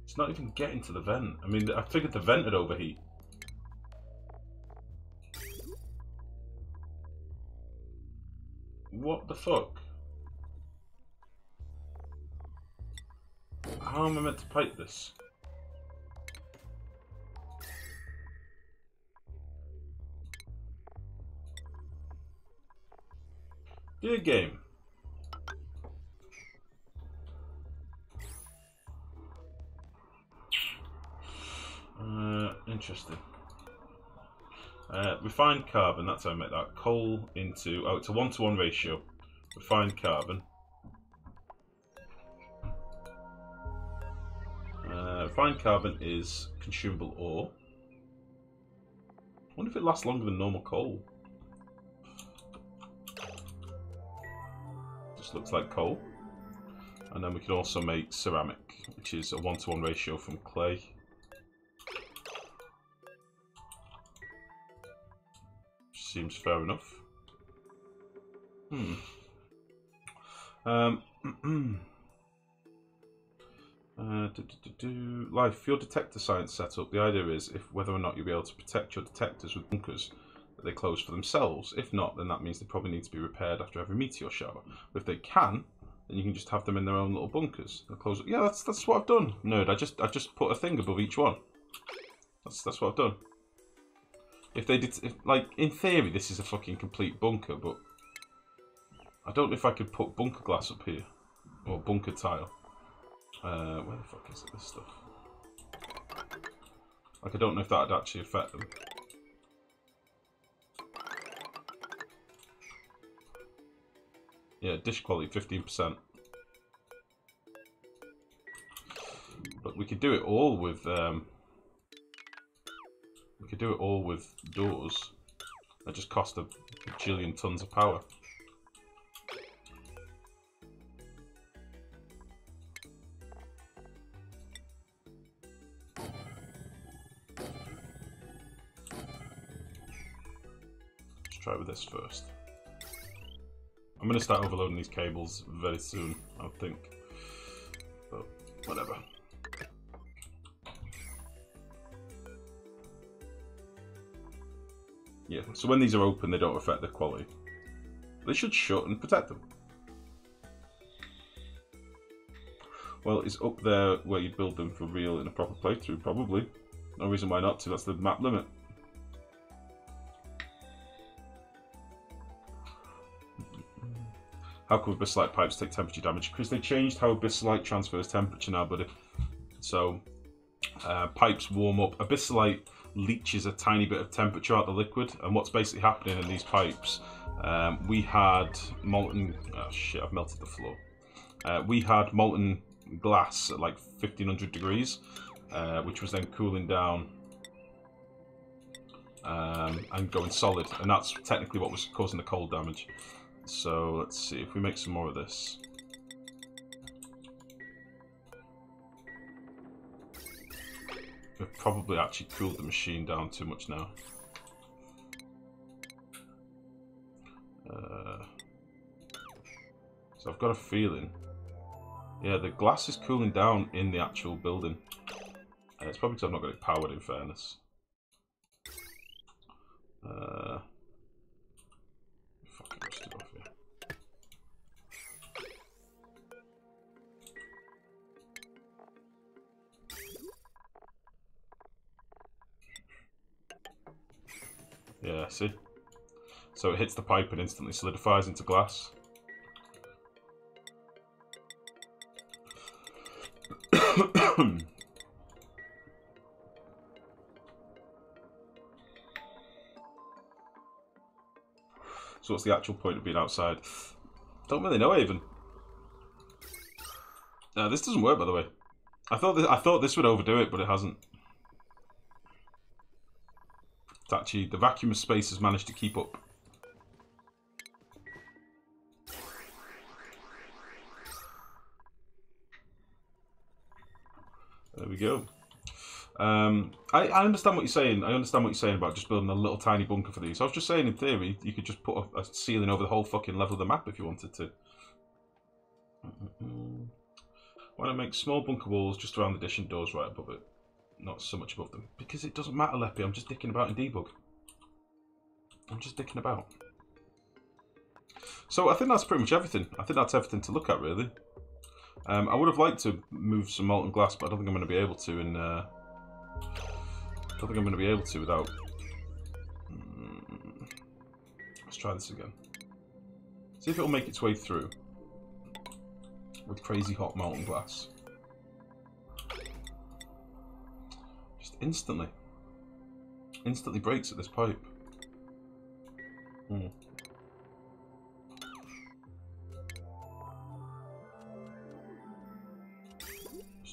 It's not even getting to the vent. I mean, I figured the vent would overheat. What the fuck? How am I meant to pipe this? Dear game. Interesting. Refined carbon, that's how I make that. Coal into, oh, it's a 1-to-1 ratio. Refined carbon. Refined carbon is consumable ore. I wonder if it lasts longer than normal coal. Just looks like coal. And then we can also make ceramic, which is a 1-to-1 ratio from clay. Seems fair enough. Life, for your detector science setup, the idea is whether or not you'll be able to protect your detectors with bunkers that they close for themselves. If not, then that means they probably need to be repaired after every meteor shower. But if they can, then you can just have them in their own little bunkers. They'll close. Yeah, that's what I've done, nerd. I just put a thing above each one. That's what I've done. If they did, like, in theory, this is a fucking complete bunker, but I don't know if I could put bunker glass up here or bunker tile. Where the fuck is it? This stuff. Like, I don't know if that would actually affect them. Yeah, dish quality 15%. But we could do it all with. We could do it all with doors. That just cost a bajillion tons of power. Let's try with this first. I'm going to start overloading these cables very soon, I think. But whatever. Yeah, so when these are open, they don't affect the quality. They should shut and protect them. Well, it's up there where you build them for real in a proper playthrough, probably. No reason why not to, that's the map limit. How come abyssalite pipes take temperature damage? Because they changed how abyssalite transfers temperature now, buddy. So, pipes warm up. Abyssalite leaches a tiny bit of temperature out the liquid, and what's basically happening in these pipes, we had molten, oh shit, I've melted the floor. We had molten glass at like 1500 degrees, which was then cooling down and going solid, and that's technically what was causing the cold damage. So let's see if we make some more of this. We've probably actually cooled the machine down too much now. So I've got a feeling, yeah, the glass is cooling down in the actual building. It's probably because I've not got it powered, in fairness. Fucking rust it off here. Yeah, see? So it hits the pipe and instantly solidifies into glass. So what's the actual point of being outside? Don't really know, even. This doesn't work, by the way. I thought this would overdo it, but it hasn't. It's actually, the vacuum of space has managed to keep up. There we go. I understand what you're saying. I understand what you're saying about just building a little tiny bunker for these. I was just saying, in theory, you could just put a ceiling over the whole fucking level of the map if you wanted to. Why don't I make small bunker walls just around the dish and doors right above it? Not so much above them. Because it doesn't matter, Leppy. I'm just dicking about in debug. I'm just dicking about. So I think that's pretty much everything. I think that's everything to look at, really. I would have liked to move some molten glass, but I don't think I'm going to be able to. In I don't think I'm going to be able to without. Let's try this again. See if it'll make its way through with crazy hot molten glass. Just instantly breaks at this pipe.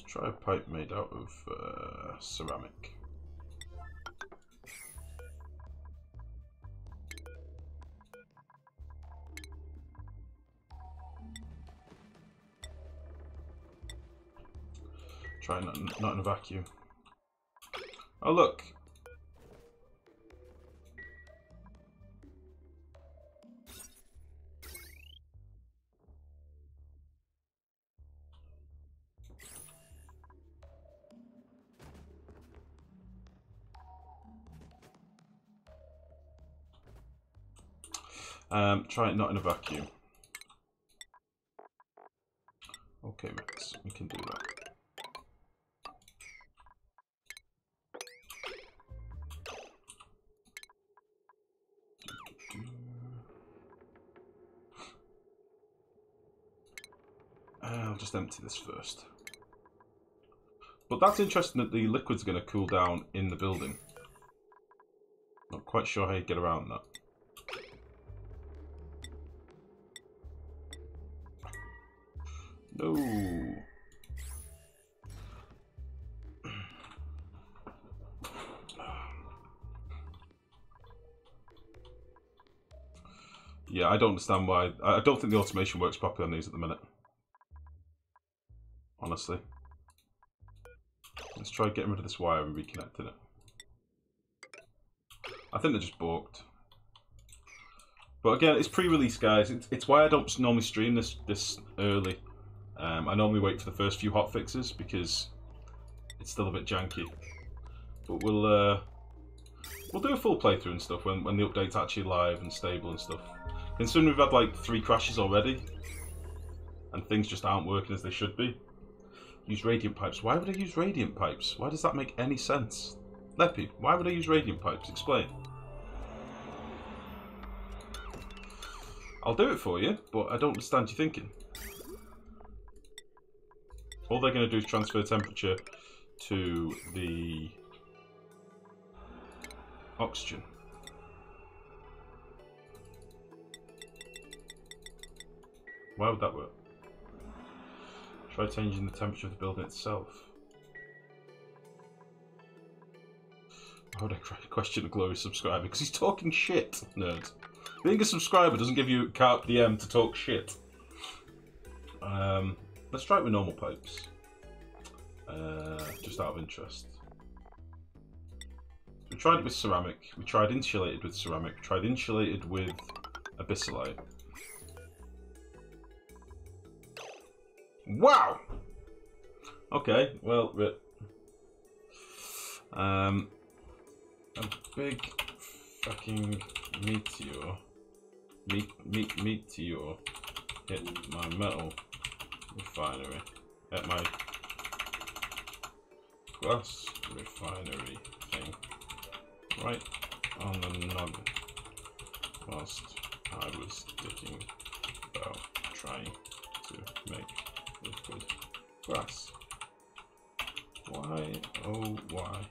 Try a pipe made out of ceramic. Try not in a vacuum. Oh look! Try it not in a vacuum. Okay, Max, we can do that. I'll just empty this first. But that's interesting that the liquid's going to cool down in the building. Not quite sure how you get around that. No. Yeah, I don't understand why. I don't think the automation works properly on these at the minute. Honestly. Let's try getting rid of this wire and reconnecting it. I think they're just balked. But again, it's pre-release, guys. It's why I don't normally stream this early. I normally wait for the first few hotfixes because it's still a bit janky. But we'll do a full playthrough and stuff when the update's actually live and stable and stuff. Considering we've had like 3 crashes already, and things just aren't working as they should be. Use radiant pipes. Why would I use radiant pipes? Why does that make any sense? Leppy, why would I use radiant pipes? Explain. I'll do it for you, but I don't understand your thinking. All they're going to do is transfer temperature to the oxygen. Why would that work? Try changing the temperature of the building itself. Why would I question a glorious subscriber? Because he's talking shit, nerd. Being a subscriber doesn't give you carte diem to talk shit. Let's try it with normal pipes. Just out of interest. We tried it with ceramic. We tried insulated with ceramic. We tried insulated with abyssalite. Wow! Okay, well, a big fucking meteor hit my metal refinery, at my glass refinery thing, right on the noggin, whilst I was thinking about trying to make liquid glass. Why, oh why,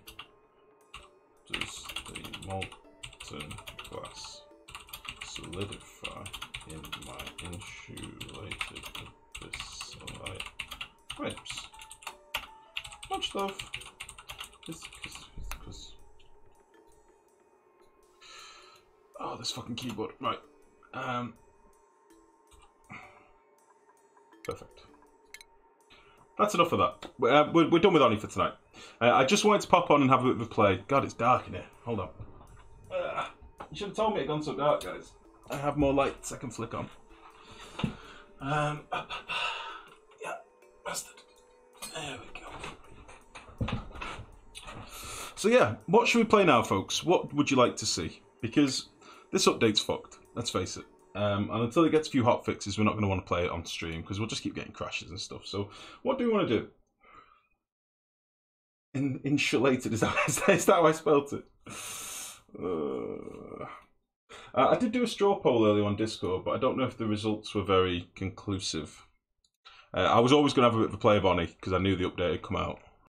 does the molten glass solidify in my insulated abyssalite pipes? Much love. It's because... Oh, this fucking keyboard. Right. Perfect. That's enough of that. We're done with ONI for tonight. I just wanted to pop on and have a bit of a play. God, it's dark in here. Hold on. You should have told me it had gone so dark, guys. I have more lights I can flick on. Yeah, bastard. There we go. So yeah, what should we play now, folks? What would you like to see? Because this update's fucked, let's face it. And until it gets a few hotfixes, we're not going to want to play it on stream, because we'll just keep getting crashes and stuff. So what do we want to do? Insulated, is that how I spelt it? I did do a straw poll earlier on Discord, but I don't know if the results were very conclusive. I was always going to have a bit of a play of ONI, because I knew the update had come out.